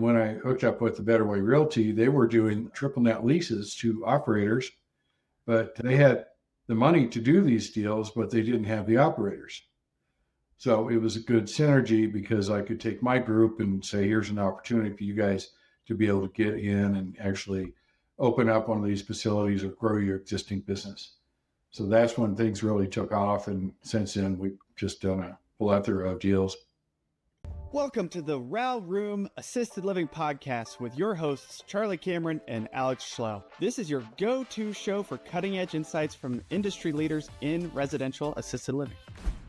When I hooked up with the Better Way Realty, they were doing triple net leases to operators, but they had the money to do these deals, but they didn't have the operators. So it was a good synergy because I could take my group and say, here's an opportunity for you guys to be able to get in and actually open up one of these facilities or grow your existing business. So that's when things really took off. And since then, we've just done a plethora of deals. Welcome to the RAL Room Assisted Living Podcast with your hosts, Charlie Cameron and Alex Schlow. This is your go-to show for cutting-edge insights from industry leaders in residential assisted living.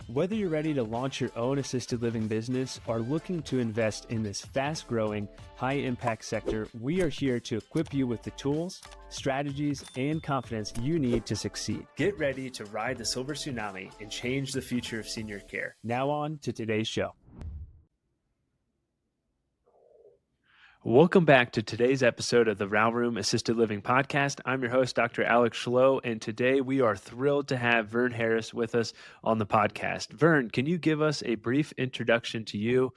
Whether you're ready to launch your own assisted living business or looking to invest in this fast-growing, high-impact sector, we are here to equip you with the tools, strategies, and confidence you need to succeed. Get ready to ride the silver tsunami and change the future of senior care. Now on to today's show. Welcome back to today's episode of the RAL Room Assisted Living Podcast. I'm your host, Dr. Alex Schlow, and today we are thrilled to have Vern Harris with us on the podcast. Vern, can you give us a brief introduction to you,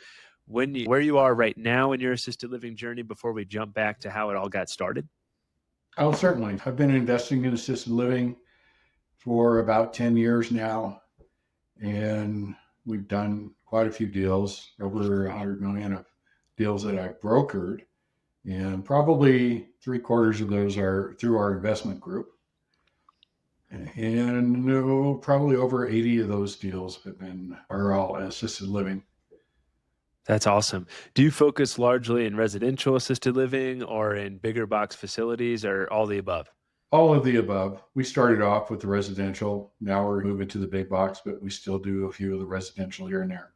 where you are right now in your assisted living journey before we jump back to how it all got started? Oh, certainly. I've been investing in assisted living for about 10 years now, and we've done quite a few deals, over 100 million of deals that I've brokered, and probably 3/4 of those are through our investment group. And probably over 80 of those deals are all assisted living. That's awesome. Do you focus largely in residential assisted living or in bigger box facilities or all the above? All of the above. We started off with the residential. Now we're moving to the big box, but we still do a few of the residential here and there.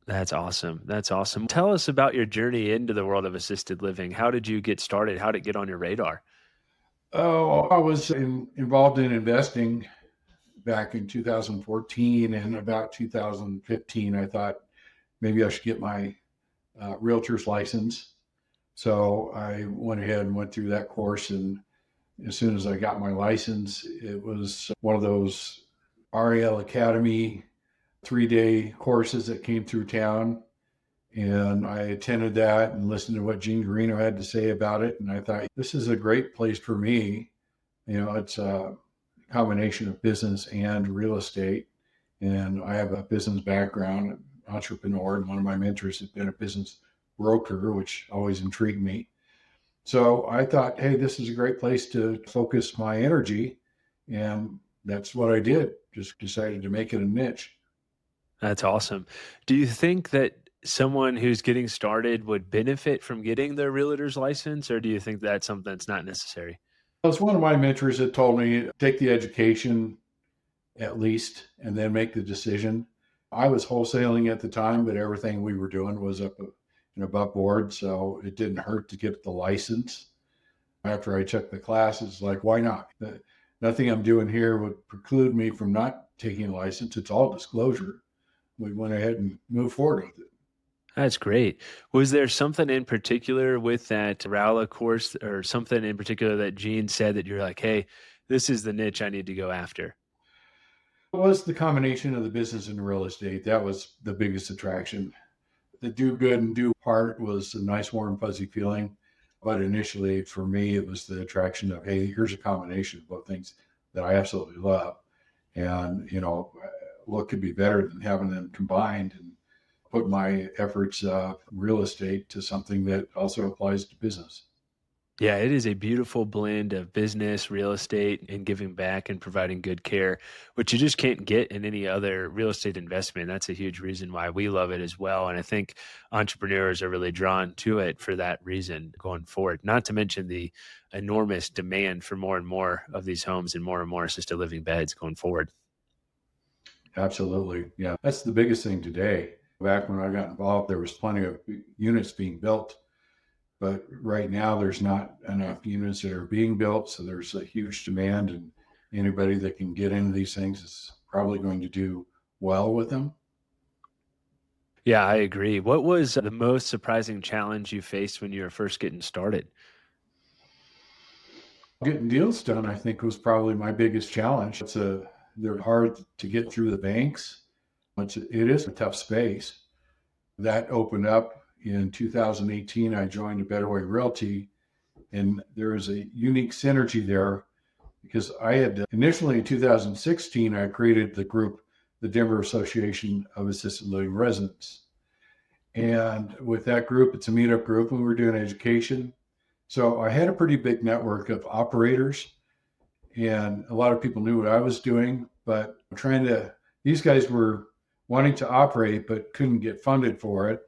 That's awesome. That's awesome. Tell us about your journey into the world of assisted living. How did you get started? How did it get on your radar? Oh, I was involved in investing back in 2014, and about 2015, I thought maybe I should get my realtor's license. So I went ahead and went through that course, and as soon as I got my license, it was one of those RAL Academy 3-day courses that came through town, and I attended that and listened to what Gene Garino had to say about it. And I thought, this is a great place for me. It's a combination of business and real estate. And I have a business background, an entrepreneur, and one of my mentors has been a business broker, which always intrigued me. So I thought, hey, this is a great place to focus my energy. And that's what I did. Just decided to make it a niche. That's awesome. Do you think that someone who's getting started would benefit from getting their realtor's license, or do you think that's something that's not necessary? Well, it's one of my mentors that told me, take the education at least, and then make the decision. I was wholesaling at the time, but everything we were doing was up and above board, so it didn't hurt to get the license. After I took the class, it's like, why not? Nothing I'm doing here would preclude me from not taking a license. It's all disclosure. We went ahead and moved forward with it. That's great. Was there something in particular with that RALA course or something in particular that Gene said that you're like, hey, this is the niche I need to go after? It was the combination of the business and real estate. That was the biggest attraction. The do good and do part was a nice, warm, fuzzy feeling. But initially, for me, it was the attraction of, hey, here's a combination of both things that I absolutely love. And, what could be better than having them combined and put my efforts real estate to something that also applies to business. Yeah, it is a beautiful blend of business, real estate, and giving back and providing good care, which you just can't get in any other real estate investment. That's a huge reason why we love it as well. And I think entrepreneurs are really drawn to it for that reason going forward, not to mention the enormous demand for more and more of these homes and more assisted living beds going forward. Absolutely. Yeah, that's the biggest thing today. Back when I got involved, there was plenty of units being built, but right now there's not enough units that are being built. So there's a huge demand, and anybody that can get into these things is probably going to do well with them. Yeah, I agree. What was the most surprising challenge you faced when you were first getting started? Getting deals done, I think, was probably my biggest challenge. They're hard to get through the banks. It is a tough space. That opened up in 2018, I joined a Better Way Realty, and there was a unique synergy there because I had initially in 2016, I created the group, the Denver Association of Assisted Living Residents. And with that group, it's a meetup group, and we were doing education. So I had a pretty big network of operators, and a lot of people knew what I was doing, but these guys were wanting to operate, but couldn't get funded for it.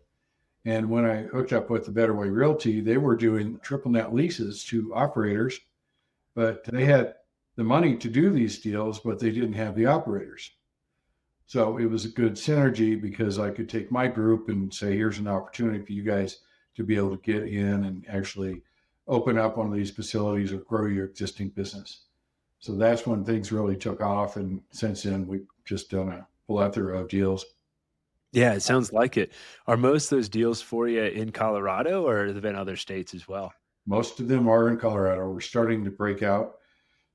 And when I hooked up with the Better Way Realty, they were doing triple net leases to operators, but they had the money to do these deals, but they didn't have the operators. So it was a good synergy because I could take my group and say, here's an opportunity for you guys to be able to get in and actually open up one of these facilities or grow your existing business. So that's when things really took off. And since then, we've just done a plethora of deals. Yeah, it sounds like it. Are most of those deals for you in Colorado, or have there been other states as well? Most of them are in Colorado. We're starting to break out.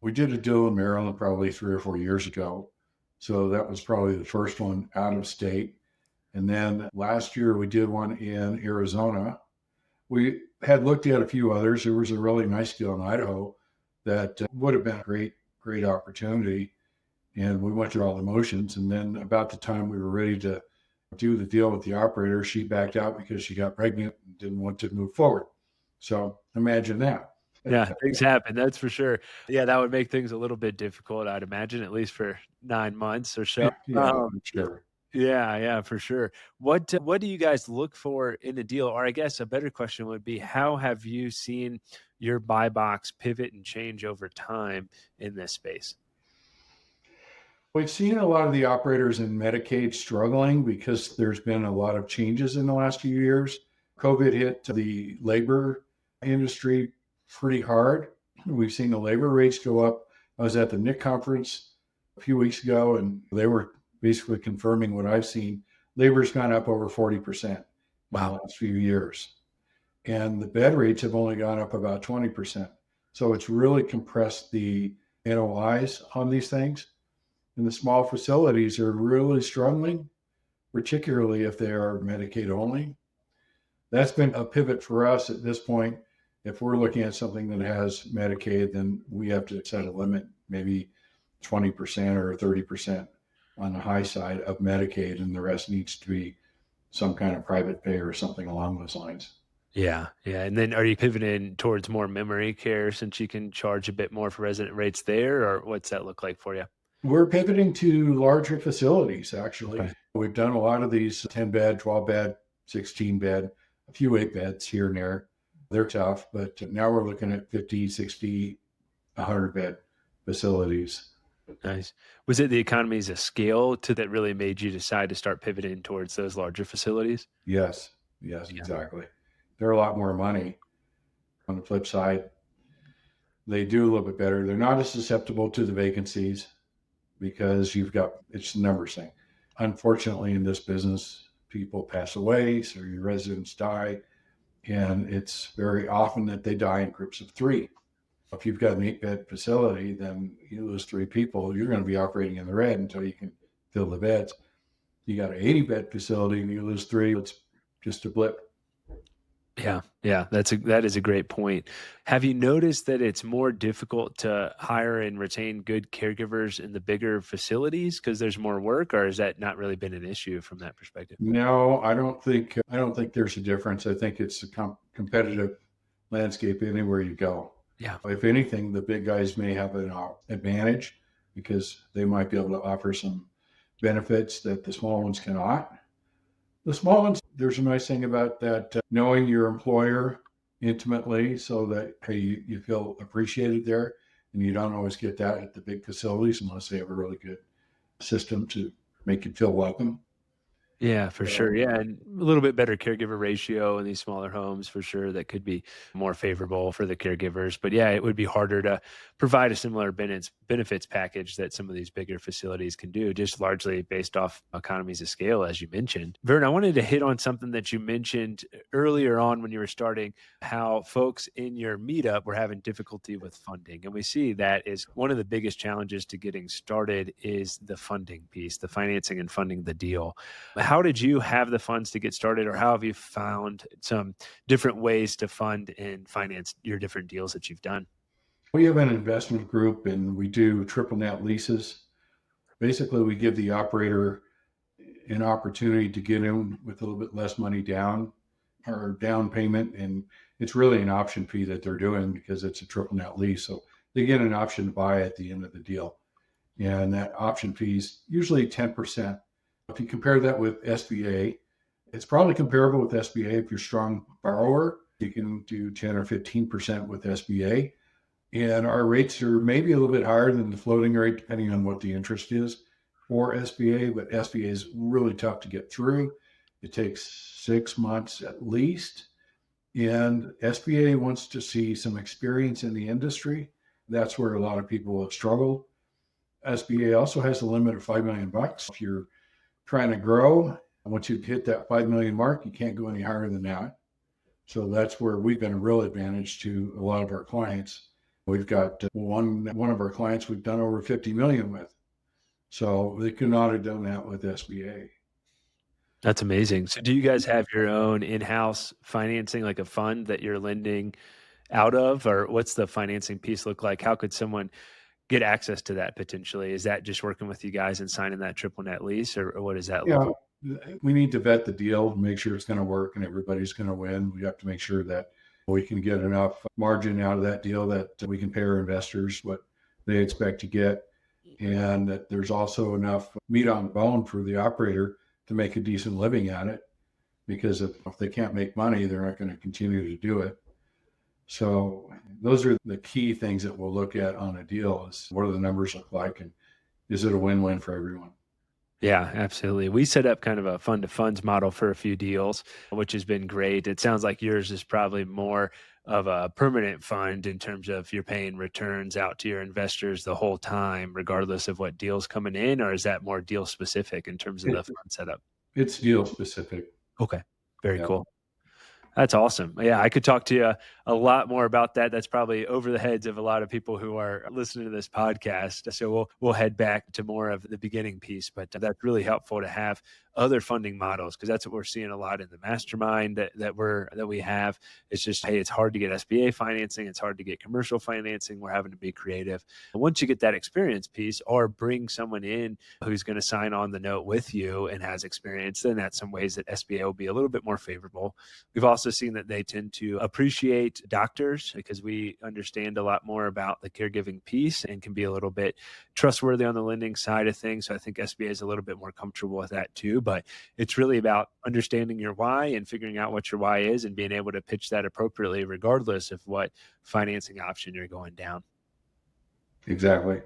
We did a deal in Maryland probably 3 or 4 years ago. So that was probably the first one out of state. And then last year we did one in Arizona. We had looked at a few others. There was a really nice deal in Idaho that would have been a great opportunity. And we went through all the motions. And then about the time we were ready to do the deal with the operator, she backed out because she got pregnant and didn't want to move forward. So imagine that. Yeah, things happen. That's for sure. Yeah, that would make things a little bit difficult, I'd imagine, at least for 9 months or so. Yeah, sure. Yeah, for sure. What do you guys look for in a deal? Or I guess a better question would be, how have you seen your buy box pivot and change over time in this space? We've seen a lot of the operators in Medicaid struggling because there's been a lot of changes in the last few years. COVID hit the labor industry pretty hard. We've seen the labor rates go up. I was at the NIC conference a few weeks ago, and they were basically confirming what I've seen. Labor's gone up over 40% in the last few years. And the bed rates have only gone up about 20%. So it's really compressed the NOIs on these things. And the small facilities are really struggling, particularly if they are Medicaid only. That's been a pivot for us at this point. If we're looking at something that has Medicaid, then we have to set a limit, maybe 20% or 30% on the high side of Medicaid, and the rest needs to be some kind of private pay or something along those lines. Yeah. And then are you pivoting towards more memory care since you can charge a bit more for resident rates there, or what's that look like for you? We're pivoting to larger facilities, actually. Okay. We've done a lot of these 10 bed, 12 bed, 16 bed, a few 8 beds here and there. They're tough, but now we're looking at 50, 60, 100 bed facilities. Nice. Was it the economies of scale that really made you decide to start pivoting towards those larger facilities? Yes, Yeah. exactly. They're a lot more money. On the flip side, they do a little bit better. They're not as susceptible to the vacancies because it's the numbers thing. Unfortunately, in this business, people pass away, so your residents die, and it's very often that they die in groups of 3. If you've got an 8-bed facility, then you lose 3 people, you're going to be operating in the red until you can fill the beds. You got an 80-bed facility and you lose 3, it's just a blip. Yeah, that is a great point. Have you noticed that it's more difficult to hire and retain good caregivers in the bigger facilities because there's more work, or has that not really been an issue from that perspective? No, I don't think there's a difference. I think it's a competitive landscape anywhere you go. Yeah. If anything, the big guys may have an advantage because they might be able to offer some benefits that the small ones cannot. The small ones, there's a nice thing about that, knowing your employer intimately so that, hey, you feel appreciated there. And you don't always get that at the big facilities unless they have a really good system to make you feel welcome. Yeah, for sure. Yeah, and a little bit better caregiver ratio in these smaller homes for sure. That could be more favorable for the caregivers. But yeah, it would be harder to provide a similar benefits package that some of these bigger facilities can do, just largely based off economies of scale, as you mentioned. Vern, I wanted to hit on something that you mentioned earlier on when you were starting, how folks in your meetup were having difficulty with funding. And we see that is one of the biggest challenges to getting started is the funding piece, the financing and funding the deal. how did you have the funds to get started, or how have you found some different ways to fund and finance your different deals that you've done? We have an investment group and we do triple net leases. Basically, we give the operator an opportunity to get in with a little bit less money down or down payment. And it's really an option fee that they're doing because it's a triple net lease. So they get an option to buy at the end of the deal. And that option fee is usually 10%. If you compare that with SBA, it's probably comparable with SBA. If you're a strong borrower, you can do 10 or 15% with SBA. And our rates are maybe a little bit higher than the floating rate, depending on what the interest is for SBA. But SBA is really tough to get through. It takes 6 months at least. And SBA wants to see some experience in the industry. That's where a lot of people have struggled. SBA also has a limit of $5 million. If you're trying to grow, once you hit that 5 million mark, you can't go any higher than that. So that's where we've been a real advantage to a lot of our clients. We've got one of our clients we've done over 50 million with. So they could not have done that with SBA. That's amazing. So do you guys have your own in-house financing, like a fund that you're lending out of, or what's the financing piece look like? How could someone get access to that potentially? Is that just working with you guys and signing that triple net lease, or what does that look Yeah, like? we need to vet the deal, make sure it's going to work and everybody's going to win. We have to make sure that we can get enough margin out of that deal that we can pay our investors what they expect to get, and that there's also enough meat on the bone for the operator to make a decent living at it. Because if they can't make money, they're not going to continue to do it. So those are the key things that we'll look at on a deal: is what do the numbers look like, and is it a win-win for everyone? Yeah, absolutely. We set up kind of a fund to funds model for a few deals, which has been great. It sounds like yours is probably more of a permanent fund in terms of you're paying returns out to your investors the whole time, regardless of what deal's coming in, or is that more deal specific in terms of the It, fund setup? it's deal specific. Okay. Very Yeah. cool. That's awesome. Yeah, I could talk to you a lot more about that. That's probably over the heads of a lot of people who are listening to this podcast. So we'll head back to more of the beginning piece, but that's really helpful to have other funding models, because that's what we're seeing a lot in the mastermind that we have. It's just, hey, it's hard to get SBA financing, it's hard to get commercial financing. We're having to be creative. And once you get that experience piece, or bring someone in who's going to sign on the note with you and has experience, then that's some ways that SBA will be a little bit more favorable. We've also seen that they tend to appreciate doctors because we understand a lot more about the caregiving piece and can be a little bit trustworthy on the lending side of things. So I think SBA is a little bit more comfortable with that too. But it's really about understanding your why and figuring out what your why is and being able to pitch that appropriately, regardless of what financing option you're going down. Exactly.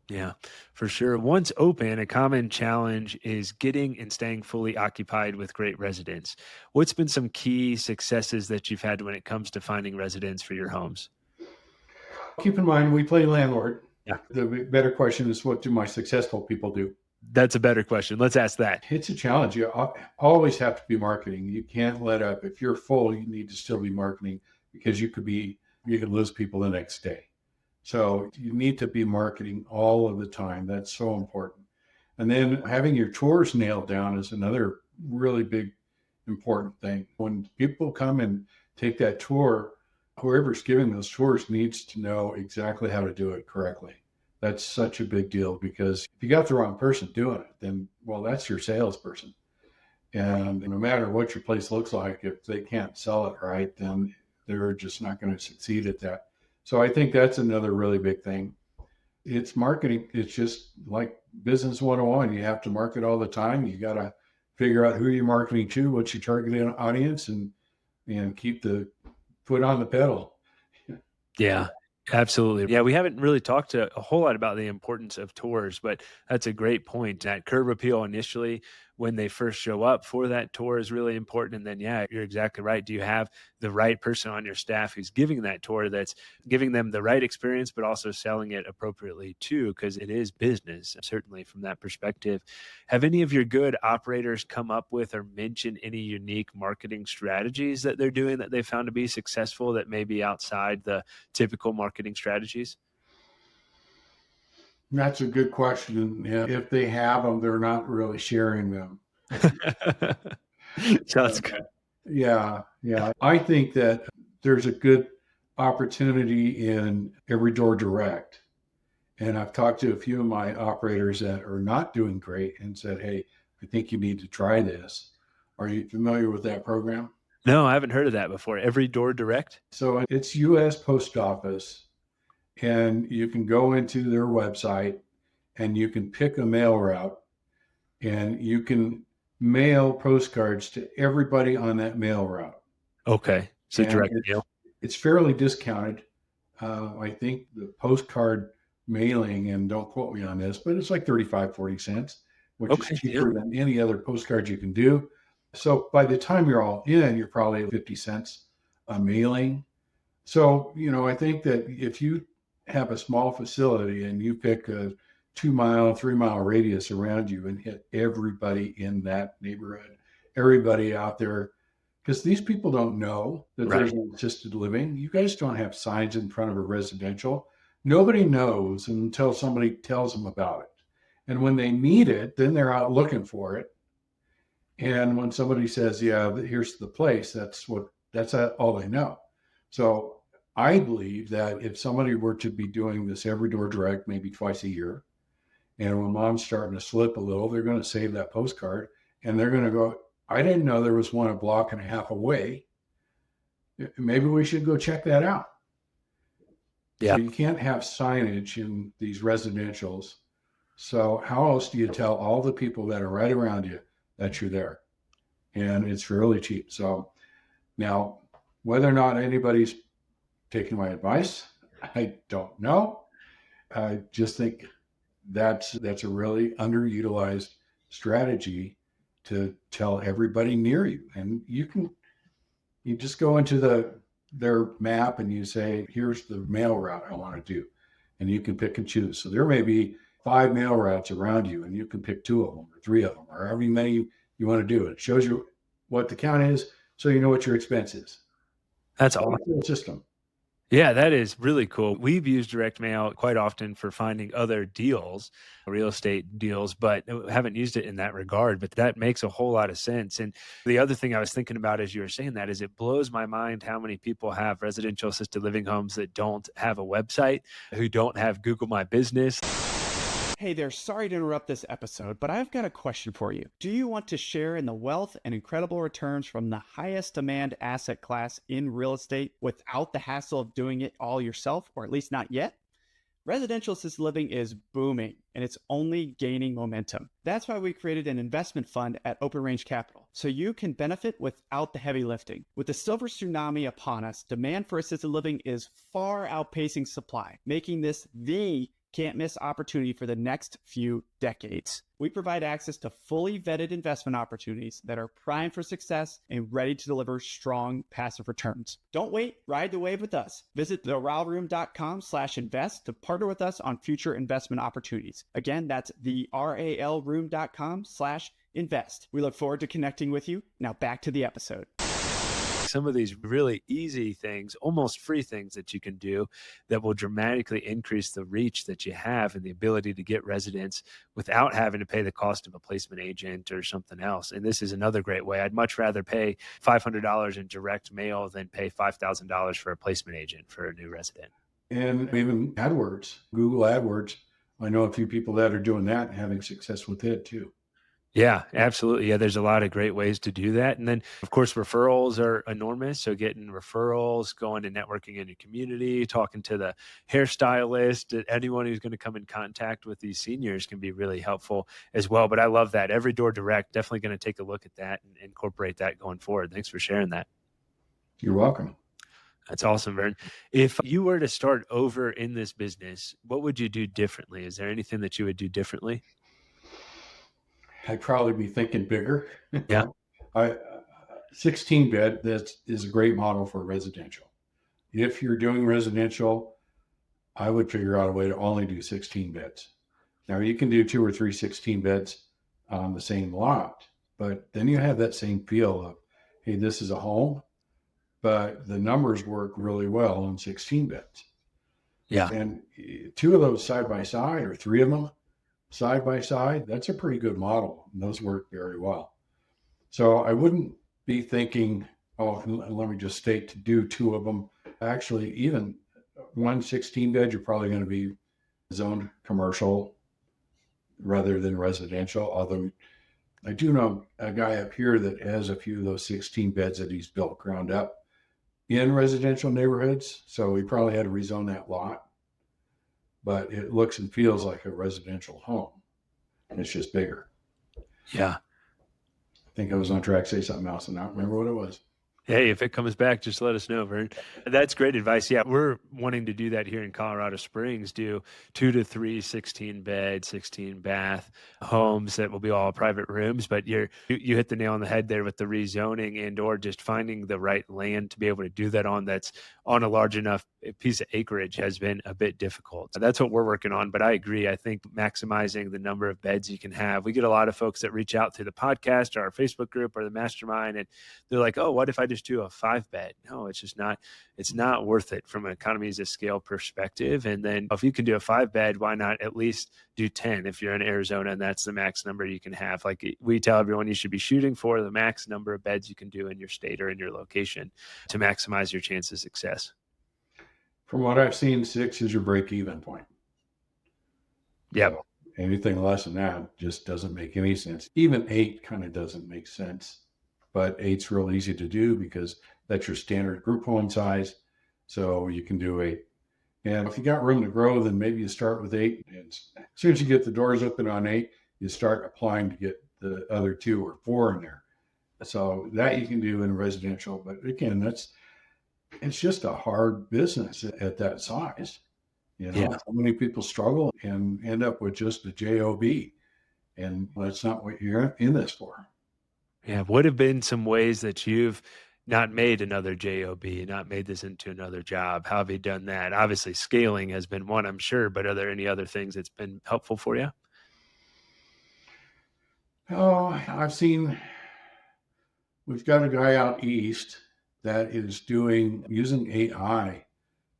Yeah, for sure. Once open, a common challenge is getting and staying fully occupied with great residents. What's been some key successes that you've had when it comes to finding residents for your homes? Keep in mind, we play landlord. Yeah, The better question is, what do my successful people do? that's a better question. Let's ask that. It's a challenge. You always have to be marketing. You can't let up. If you're full, you need to still be marketing, because you could lose people the next day. So you need to be marketing all of the time. That's so important. And then having your tours nailed down is another really big, important thing. When people come and take that tour, whoever's giving those tours needs to know exactly how to do it correctly. That's such a big deal, because if you got the wrong person doing it, then, well, that's your salesperson. And no matter what your place looks like, if they can't sell it right, then they're just not going to succeed at that. So I think that's another really big thing. It's marketing. It's just like business 101. You have to market all the time. You got to figure out who you're marketing to, what's your target audience, and keep the foot on the pedal. Yeah, absolutely. Yeah, we haven't really talked a whole lot about the importance of tours, but that's a great point. That curb appeal initially, when they first show up for that tour, is really important. And then, yeah, you're exactly right. Do you have the right person on your staff who's giving that tour, that's giving them the right experience, but also selling it appropriately too? Because it is business, certainly from that perspective. Have any of your good operators come up with or mention any unique marketing strategies that they're doing that they found to be successful, that may be outside the typical marketing strategies? That's a good question. Yeah, if they have them, they're not really sharing them. Sounds good. Yeah, yeah. I think that there's a good opportunity in every door direct. And I've talked to a few of my operators that are not doing great and said, hey, I think you need to try this. Are you familiar with that program? No, I haven't heard of that before. Every door direct? So it's US Post Office, and you can go into their website and you can pick a mail route and you can mail postcards to everybody on that mail route. Okay. So And direct mail. it's fairly discounted. I think the postcard mailing, and don't quote me on this, but it's like 35, 40 cents, which is Okay. Yeah. cheaper than any other postcard you can do. So by the time you're all in, you're probably 50 cents a mailing. So, I think that if you have a small facility and you pick a 2 mile, 3 mile radius around you and hit everybody in that neighborhood, everybody out there, because these people don't know that there's Right. an assisted living. You guys don't have signs in front of a residential. Nobody knows until somebody tells them about it. And when they need it, then they're out looking for it. And when somebody says, yeah, here's the place, that's all they know. So I believe that if somebody were to be doing this every door direct, maybe twice a year, and when mom's starting to slip a little, they're going to save that postcard and they're going to go, I didn't know there was one a block and a half away. Maybe we should go check that out. Yeah. So you can't have signage in these residentials. So how else do you tell all the people that are right around you that you're there? And it's really cheap. So now, whether or not anybody's taking my advice, I don't know. I just think that's a really underutilized strategy to tell everybody near you. And you just go into their map and you say, here's the mail route I want to do. And you can pick and choose. So there may be 5 mail routes around you and you can pick 2 of them or 3 of them or however many you want to do. It shows you what the count is so you know what your expense is. That's It's awesome. a cool system. Yeah, that is really cool. We've used direct mail quite often for finding other deals, real estate deals, but haven't used it in that regard. But that makes a whole lot of sense. And the other thing I was thinking about as you were saying that is it blows my mind how many people have residential assisted living homes that don't have a website, who don't have Google My Business. Hey there, sorry to interrupt this episode, but I've got a question for you. Do you want to share in the wealth and incredible returns from the highest demand asset class in real estate without the hassle of doing it all yourself, or at least not yet? Residential assisted living is booming and it's only gaining momentum. That's why we created an investment fund at Open Range Capital, so you can benefit without the heavy lifting. With the silver tsunami upon us, demand for assisted living is far outpacing supply, making this the can't miss opportunity for the next few decades. We provide access to fully vetted investment opportunities that are primed for success and ready to deliver strong passive returns. Don't wait, ride the wave with us. Visit theralroom.com/invest to partner with us on future investment opportunities. Again, that's the RALroom.com/invest. We look forward to connecting with you. Now back to the episode. Some of these really easy things, almost free things that you can do that will dramatically increase the reach that you have and the ability to get residents without having to pay the cost of a placement agent or something else. And this is another great way. I'd much rather pay $500 in direct mail than pay $5,000 for a placement agent for a new resident. And even AdWords, Google AdWords. I know a few people that are doing that and having success with it too. Yeah, absolutely. Yeah, there's a lot of great ways to do that. And then, of course, referrals are enormous. So getting referrals, going and networking in your community, talking to the hairstylist, anyone who's going to come in contact with these seniors can be really helpful as well. But I love that. Every door direct, definitely going to take a look at that and incorporate that going forward. Thanks for sharing that. You're welcome. That's awesome, Vern. If you were to start over in this business, what would you do differently? Is there anything that you would do differently? I'd probably be thinking bigger. Yeah. 16 bed, that is a great model for residential. If you're doing residential, I would figure out a way to only do 16 beds. Now you can do 2 or 3 16 beds on the same lot, but then you have that same feel of, hey, this is a home, but the numbers work really well on 16 beds. Yeah. And 2 of those side by side or 3 of them side by side, that's a pretty good model. And those work very well. So I wouldn't be thinking, oh, let me just state to do two of them. Actually, even 116 bed, you're probably going to be zoned commercial rather than residential. Although I do know a guy up here that has a few of those 16 beds that he's built ground up in residential neighborhoods. So he probably had to rezone that lot, but it looks and feels like a residential home. And it's just bigger. Yeah. I think I was on track to say something else and not remember what it was. Hey, if it comes back, just let us know, Vern. That's great advice. Yeah, we're wanting to do that here in Colorado Springs, do 2 to 3 16 bed, 16 bath homes that will be all private rooms. But you hit the nail on the head there with the rezoning and or just finding the right land to be able to do that on that's on a large enough piece of acreage has been a bit difficult. That's what we're working on. But I agree. I think maximizing the number of beds you can have. We get a lot of folks that reach out through the podcast or our Facebook group or the mastermind, and they're like, oh, what if I just do a 5-bed? No, it's not worth it from an economies of scale perspective. And then if you can do a 5-bed, why not at least do 10 if you're in Arizona and that's the max number you can have? Like we tell everyone, you should be shooting for the max number of beds you can do in your state or in your location to maximize your chance of success. From what I've seen, 6 is your break-even point. Yep. So anything less than that just doesn't make any sense. Even 8 kind of doesn't make sense, but 8's real easy to do because that's your standard group home size. So you can do 8. And if you got room to grow, then maybe you start with 8. And as soon as you get the doors open on 8, you start applying to get the other 2 or 4 in there. So that you can do in residential. But again, it's just a hard business at that size. Yeah. So many people struggle and end up with just a job, and that's not what you're in this for. Yeah. What have been some ways that you've not made another job, not made this into another job? How have you done that? Obviously, scaling has been one, I'm sure, but are there any other things that's been helpful for you? Oh, we've got a guy out east that is using AI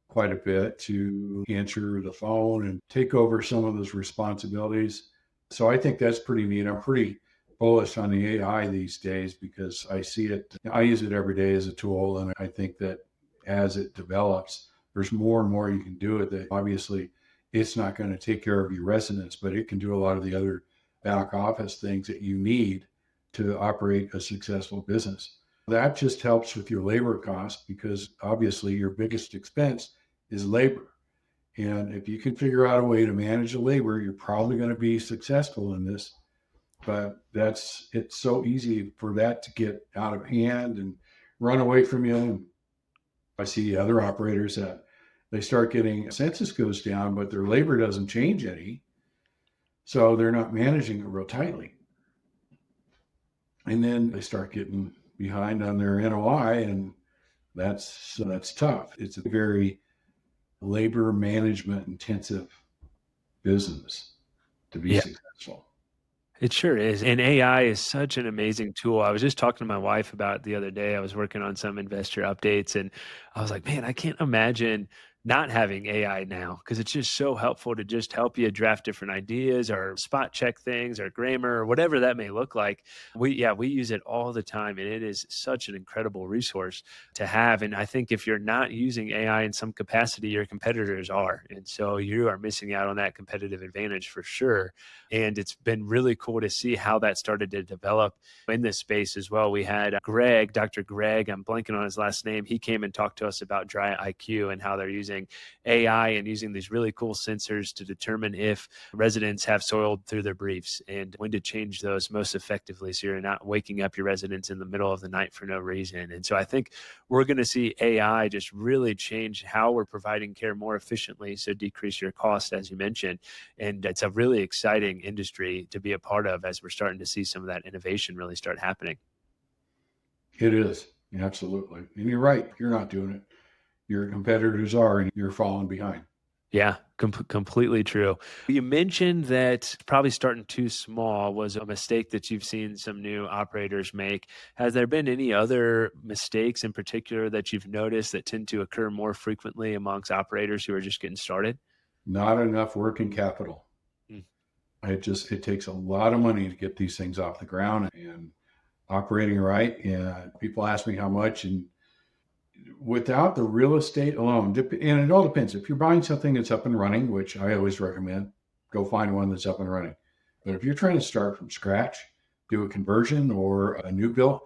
quite a bit to answer the phone and take over some of those responsibilities. So I think that's pretty neat. I'm pretty bullish on the AI these days because I see it. I use it every day as a tool, and I think that as it develops, there's more and more you can do with it. Obviously, it's not going to take care of your residents, but it can do a lot of the other back office things that you need to operate a successful business. That just helps with your labor costs because obviously your biggest expense is labor. And if you can figure out a way to manage the labor, you're probably going to be successful in this. But it's so easy for that to get out of hand and run away from you. And I see other operators that they start getting census goes down, but their labor doesn't change any. So they're not managing it real tightly. And then they start getting behind on their NOI, and that's tough. It's a very labor management intensive business to be successful. It sure is. And AI is such an amazing tool. I was just talking to my wife about it the other day. I was working on some investor updates and I was like, man, I can't imagine not having AI now because it's just so helpful to just help you draft different ideas or spot check things or grammar or whatever that may look like. We use it all the time and it is such an incredible resource to have. And I think if you're not using AI in some capacity, your competitors are. And so you are missing out on that competitive advantage for sure. And it's been really cool to see how that started to develop in this space as well. We had Dr. Greg, I'm blanking on his last name. He came and talked to us about Dry IQ and how they're using AI and using these really cool sensors to determine if residents have soiled through their briefs and when to change those most effectively so you're not waking up your residents in the middle of the night for no reason. And so I think we're going to see AI just really change how we're providing care more efficiently, so decrease your cost, as you mentioned. And it's a really exciting industry to be a part of as we're starting to see some of that innovation really start happening. It is. Absolutely. And you're right. You're not doing it. Your competitors are, and you're falling behind. Yeah, completely true. You mentioned that probably starting too small was a mistake that you've seen some new operators make. Has there been any other mistakes in particular that you've noticed that tend to occur more frequently amongst operators who are just getting started? Not enough working capital. Mm. It takes a lot of money to get these things off the ground. And operating right. And people ask me how much, and without the real estate alone, and it all depends. If you're buying something that's up and running, which I always recommend, go find one that's up and running. But if you're trying to start from scratch, do a conversion or a new build,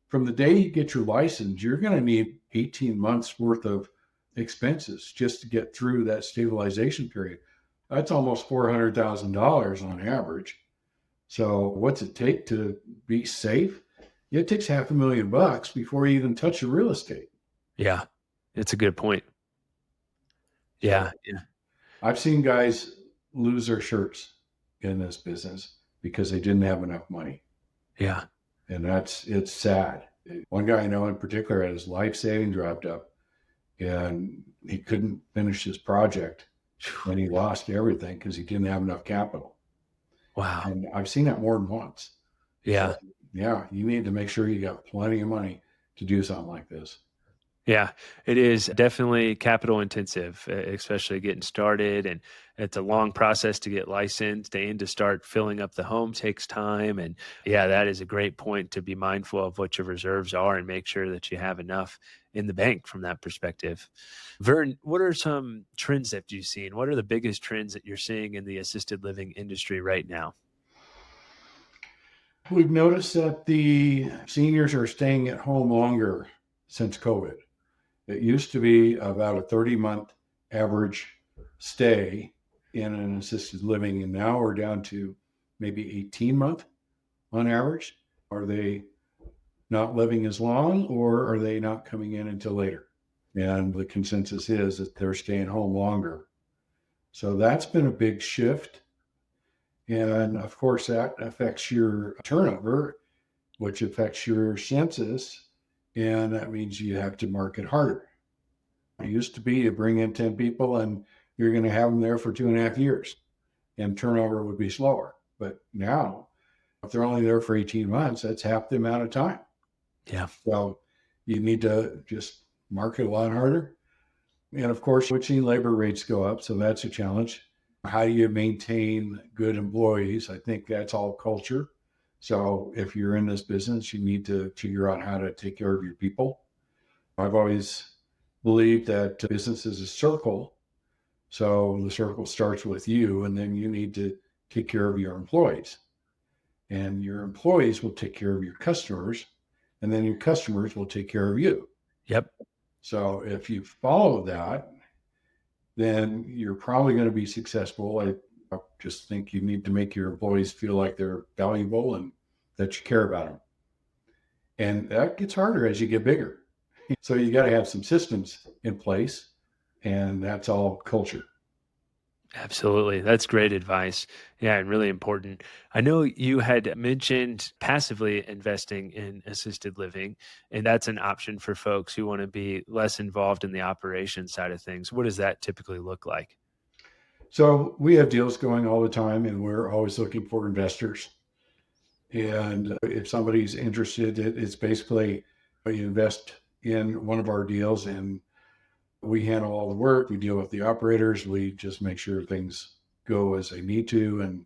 from the day you get your license, you're going to need 18 months worth of expenses just to get through that stabilization period. That's almost $400,000 on average. So what's it take to be safe? It takes $500,000 before you even touch the real estate. Yeah, it's a good point. So Yeah, yeah, I've seen guys lose their shirts in this business because they didn't have enough money. yeah. And it's sad. One guy I know in particular had his life savings wrapped up and he couldn't finish his project and he lost everything because he didn't have enough capital. Wow. And I've seen that more than once. Yeah. So, yeah, you need to make sure you got plenty of money to do something like this. Yeah, it is definitely capital intensive, especially getting started. And it's a long process to get licensed and to start filling up the home takes time. And yeah, that is a great point to be mindful of what your reserves are and make sure that you have enough in the bank from that perspective. Vern, what are some trends that you've seen? What are the biggest trends that you're seeing in the assisted living industry right now? We've noticed that the seniors are staying at home longer since COVID. It used to be about a 30-month average stay in an assisted living, and now we're down to maybe 18-month on average. Are they not living as long, or are they not coming in until later? And the consensus is that they're staying home longer. So that's been a big shift. And of course, that affects your turnover, which affects your census. And that means you have to market harder. It used to be you bring in 10 people and you're going to have them there for 2.5 years and turnover would be slower. But now, if they're only there for 18 months, that's half the amount of time. Yeah. So you need to just market a lot harder. And of course, we've seen labor rates go up. So that's a challenge. How do you maintain good employees? I think that's all culture. So if you're in this business, you need to figure out how to take care of your people. I've always believed that business is a circle. So the circle starts with you, and then you need to take care of your employees. And your employees will take care of your customers, and then your customers will take care of you. Yep. So if you follow that, then you're probably going to be successful. I just think you need to make your employees feel like they're valuable and that you care about them. And that gets harder as you get bigger. So you got to have some systems in place, and that's all culture. Absolutely. That's great advice. Yeah, and really important. I know you had mentioned passively investing in assisted living, and that's an option for folks who want to be less involved in the operation side of things. What does that typically look like? So we have deals going all the time, and we're always looking for investors. And if somebody's interested, it's basically you invest in one of our deals and we handle all the work. We deal with the operators. We just make sure things go as they need to. And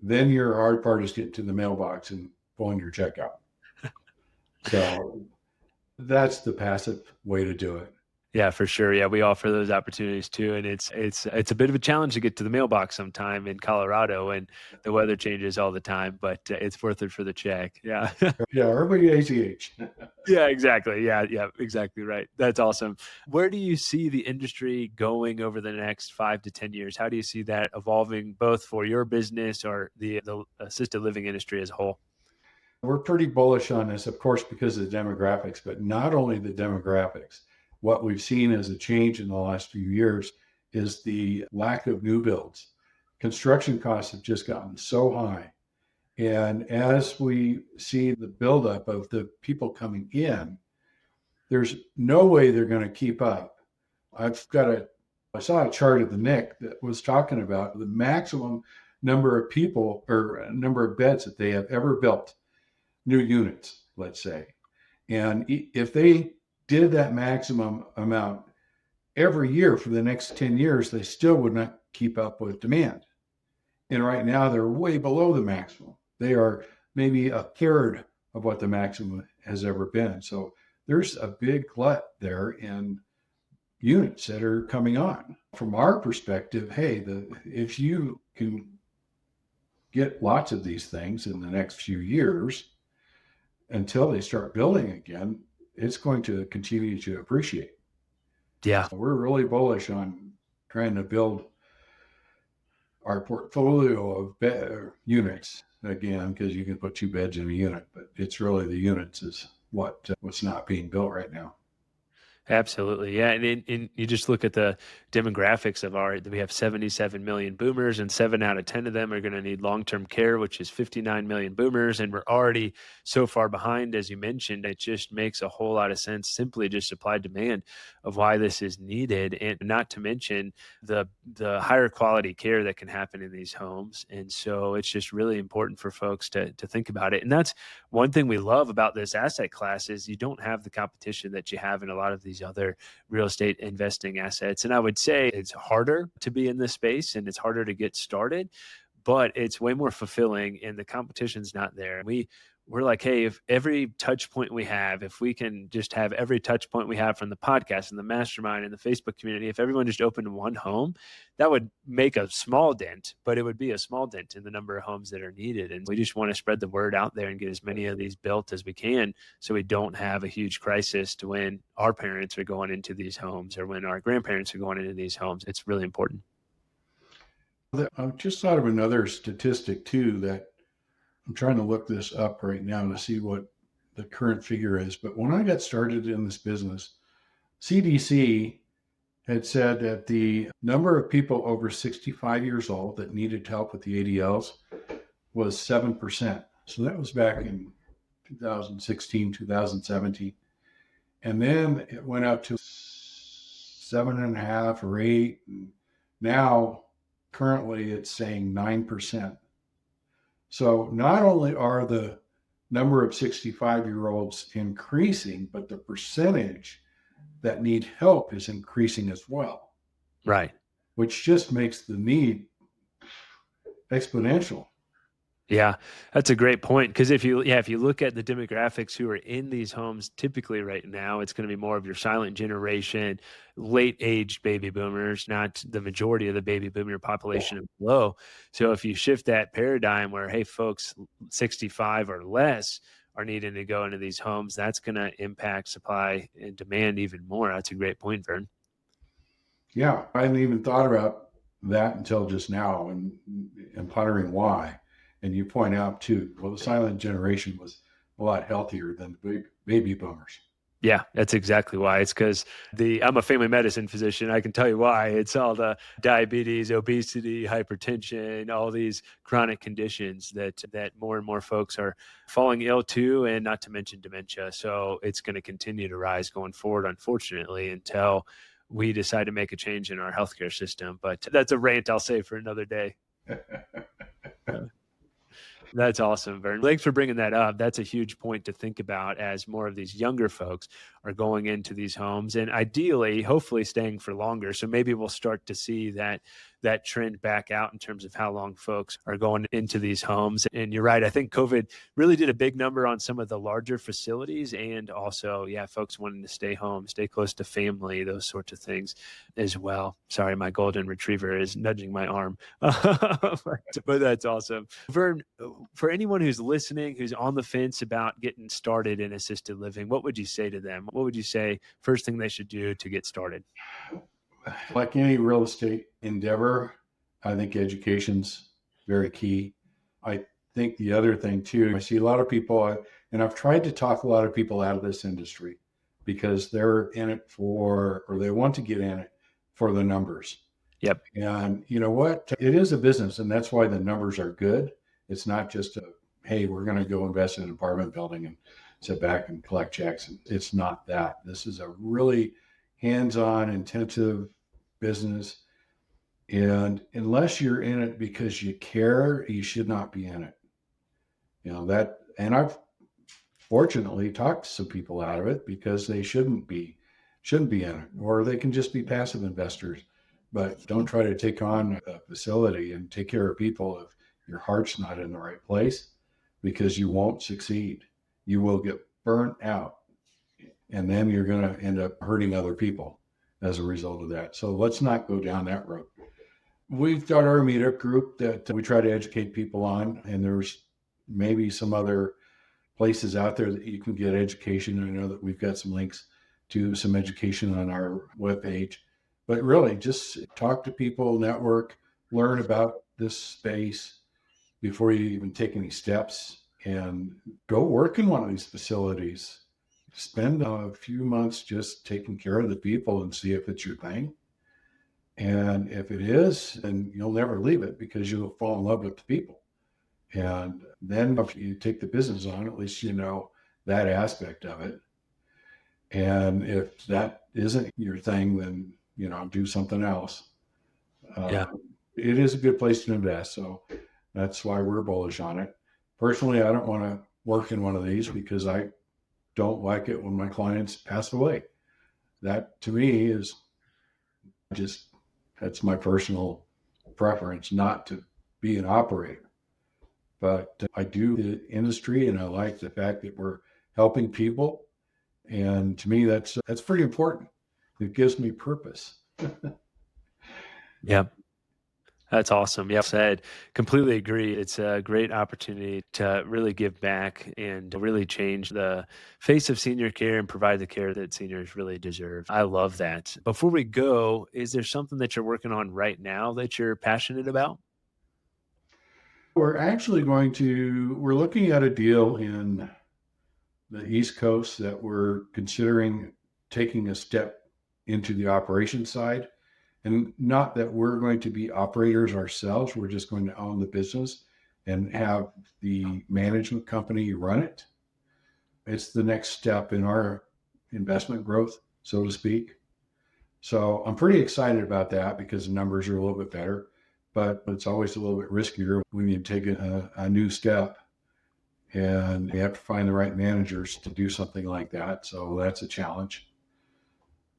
then your hard part is getting to the mailbox and pulling your check out. So that's the passive way to do it. Yeah, for sure. Yeah, we offer those opportunities too, and it's a bit of a challenge to get to the mailbox sometime in Colorado, and the weather changes all the time. But it's worth it for the check. Yeah. Yeah, everybody ACH. Yeah, exactly. Yeah, yeah, exactly right. That's awesome. Where do you see the industry going over the next 5 to 10 years? How do you see that evolving, both for your business or the assisted living industry as a whole? We're pretty bullish on this, of course, because of the demographics, but not only the demographics. What we've seen as a change in the last few years is the lack of new builds. Construction costs have just gotten so high. And as we see the buildup of the people coming in, there's no way they're going to keep up. I saw a chart at the NIC that was talking about the maximum number of people or number of beds that they have ever built, new units, let's say. And if they did that maximum amount every year for the next 10 years, they still would not keep up with demand. And right now they're way below the maximum. They are maybe a third of what the maximum has ever been. So there's a big glut there in units that are coming on. From our perspective, hey, if you can get lots of these things in the next few years until they start building again, it's going to continue to appreciate. Yeah. So we're really bullish on trying to build our portfolio of units again, because you can put 2 beds in a unit, but it's really the units is what's not being built right now. Absolutely. Yeah. And you just look at the demographics of we have 77 million boomers, and 7 out of 10 of them are going to need long-term care, which is 59 million boomers. And we're already so far behind, as you mentioned. It just makes a whole lot of sense, simply just supply demand of why this is needed. And not to mention the higher quality care that can happen in these homes. And so it's just really important for folks to think about it. And that's one thing we love about this asset class is you don't have the competition that you have in a lot of these other real estate investing assets. And I would say it's harder to be in this space and it's harder to get started, but it's way more fulfilling and the competition's not there. We're like, hey, if every touch point we have, if we can just have every touch point we have from the podcast and the mastermind and the Facebook community, if everyone just opened one home, that would make a small dent, but it would be a small dent in the number of homes that are needed. And we just want to spread the word out there and get as many of these built as we can so we don't have a huge crisis to when our parents are going into these homes or when our grandparents are going into these homes. It's really important. I just thought of another statistic too that I'm trying to look this up right now to see what the current figure is. But when I got started in this business, CDC had said that the number of people over 65 years old that needed help with the ADLs was 7%. So that was back in 2016, 2017. And then it went up to 7.5 or 8. And now, currently, it's saying 9%. So not only are the number of 65-year-olds increasing, but the percentage that need help is increasing as well. Right. Which just makes the need exponential. Yeah, that's a great point. Because if you look at the demographics who are in these homes, typically right now, it's going to be more of your silent generation, late age baby boomers, not the majority of the baby boomer population and below. So if you shift that paradigm where, hey, folks 65 or less are needing to go into these homes, that's going to impact supply and demand even more. That's a great point, Vern. Yeah, I hadn't even thought about that until just now and pondering why. And you point out too, well, the silent generation was a lot healthier than the baby boomers. Yeah, that's exactly why. It's because I'm a family medicine physician. I can tell you why. It's all the diabetes, obesity, hypertension, all these chronic conditions that more and more folks are falling ill to, and not to mention dementia. So it's going to continue to rise going forward, unfortunately, until we decide to make a change in our healthcare system. But that's a rant I'll save for another day. That's awesome, Vern. Thanks for bringing that up. That's a huge point to think about as more of these younger folks are going into these homes and ideally, hopefully staying for longer. So maybe we'll start to see that trend back out in terms of how long folks are going into these homes. And you're right. I think COVID really did a big number on some of the larger facilities and also, folks wanting to stay home, stay close to family, those sorts of things as well. Sorry, my golden retriever is nudging my arm, but that's awesome. Vern, for anyone who's listening, who's on the fence about getting started in assisted living, what would you say to them? What would you say first thing they should do to get started? Like any real estate endeavor, I think education's very key. I think the other thing too, I see a lot of people, and I've tried to talk a lot of people out of this industry because they're in it or they want to get in it for the numbers. Yep. And you know what? It is a business, and that's why the numbers are good. It's not just hey, we're going to go invest in an apartment building and sit back and collect checks. It's not that. This is a really hands-on, intensive business. And unless you're in it because you care, you should not be in it. That, and I've fortunately talked to some people out of it because they shouldn't be in it, or they can just be passive investors. But don't try to take on a facility and take care of people if your heart's not in the right place, because you won't succeed. you will get burnt out. And then you're going to end up hurting other people as a result of that. So let's not go down that road. We've got our meetup group that we try to educate people on, and there's maybe some other places out there that you can get education. I know that we've got some links to some education on our webpage, but really just talk to people, network, learn about this space before you even take any steps, and go work in one of these facilities. Spend a few months just taking care of the people and see if it's your thing. And if it is, then you'll never leave it because you'll fall in love with the people. And then if you take the business on, at least you know that aspect of it. And if that isn't your thing, then, do something else. Yeah. It is a good place to invest. So that's why we're bullish on it. Personally, I don't want to work in one of these because I don't like it when my clients pass away. That to me is that's my personal preference, not to be an operator. But I do the industry, and I like the fact that we're helping people. And to me, that's pretty important. It gives me purpose. Yeah. That's awesome. Yeah, said. Completely agree. It's a great opportunity to really give back and really change the face of senior care and provide the care that seniors really deserve. I love that. Before we go, is there something that you're working on right now that you're passionate about? We're looking at a deal in the East Coast that we're considering taking a step into the operation side. And not that we're going to be operators ourselves, we're just going to own the business and have the management company run it. It's the next step in our investment growth, so to speak. So I'm pretty excited about that because the numbers are a little bit better, but it's always a little bit riskier when you take a new step, and you have to find the right managers to do something like that. So that's a challenge.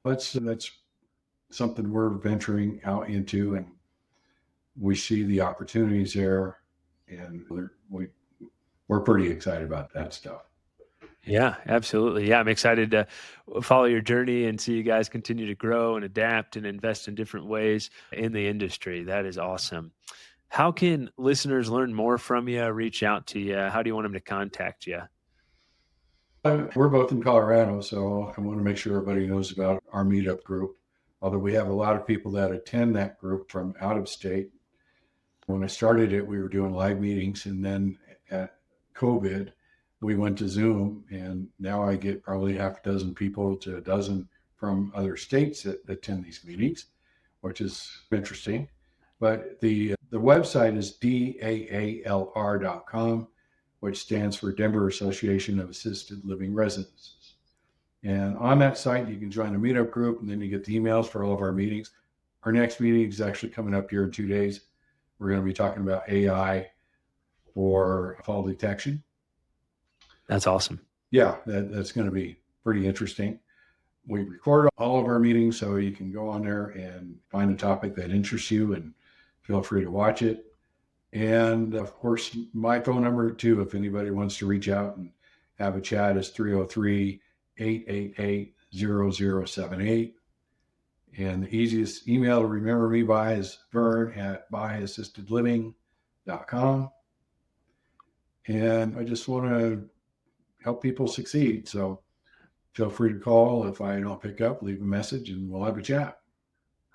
That's something we're venturing out into, and we see the opportunities there, and we're pretty excited about that stuff. Yeah, absolutely. Yeah, I'm excited to follow your journey and see you guys continue to grow and adapt and invest in different ways in the industry. That is awesome. How can listeners learn more from you, reach out to you? How do you want them to contact you? We're both in Colorado, so I want to make sure everybody knows about our meetup group. Although we have a lot of people that attend that group from out of state. When I started it, we were doing live meetings, and then at COVID, we went to Zoom, and now I get probably half a dozen people to a dozen from other states that attend these meetings, which is interesting. But the website is DAALR.com, which stands for Denver Association of Assisted Living Residences. And on that site, you can join a meetup group, and then you get the emails for all of our meetings. Our next meeting is actually coming up here in 2 days. We're going to be talking about AI for fall detection. That's awesome. Yeah, that's going to be pretty interesting. We record all of our meetings, so you can go on there and find a topic that interests you, and feel free to watch it. And of course, my phone number too, if anybody wants to reach out and have a chat, is 303-888-0078. And the easiest email to remember me by is vern@byassistedliving.com. And I just want to help people succeed. So feel free to call. If I don't pick up, leave a message and we'll have a chat.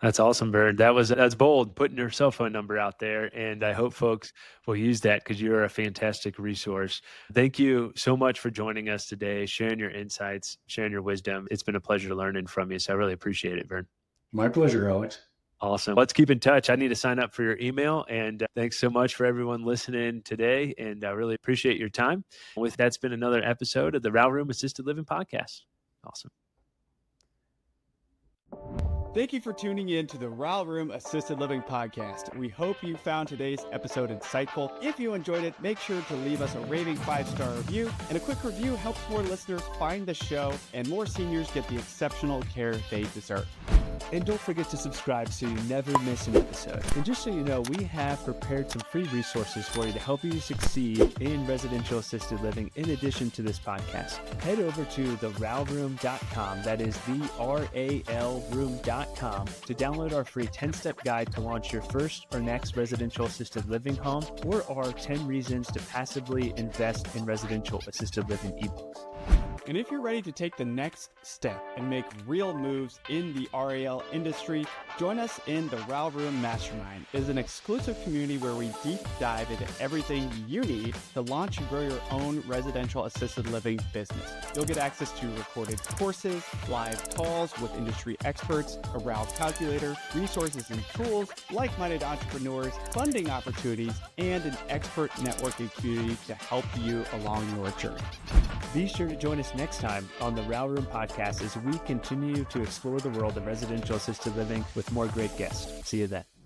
That's awesome, Vern. That's bold, putting your cell phone number out there, and I hope folks will use that because you're a fantastic resource. Thank you so much for joining us today, sharing your insights, sharing your wisdom. It's been a pleasure learning from you, so I really appreciate it, Vern. My pleasure, Alex. Awesome. Let's keep in touch. I need to sign up for your email, and thanks so much for everyone listening today, and I really appreciate your time. With that's been another episode of the RAL Room Assisted Living Podcast. Awesome. Thank you for tuning in to the RAL Room Assisted Living Podcast. We hope you found today's episode insightful. If you enjoyed it, make sure to leave us a raving 5-star review. And a quick review helps more listeners find the show and more seniors get the exceptional care they deserve. And don't forget to subscribe so you never miss an episode. And just so you know, we have prepared some free resources for you to help you succeed in residential assisted living in addition to this podcast. Head over to theralroom.com, that is theralroom.com, to download our free 10-step guide to launch your first or next residential assisted living home, or our 10 reasons to passively invest in residential assisted living ebooks. And if you're ready to take the next step and make real moves in the RAL industry, join us in the RAL Room Mastermind. It is an exclusive community where we deep dive into everything you need to launch and grow your own residential assisted living business. You'll get access to recorded courses, live calls with industry experts, a RAL calculator, resources and tools, like-minded entrepreneurs, funding opportunities, and an expert networking community to help you along your journey. Be sure to join us next time on the RAL Room podcast as we continue to explore the world of residential assisted living with more great guests. See you then.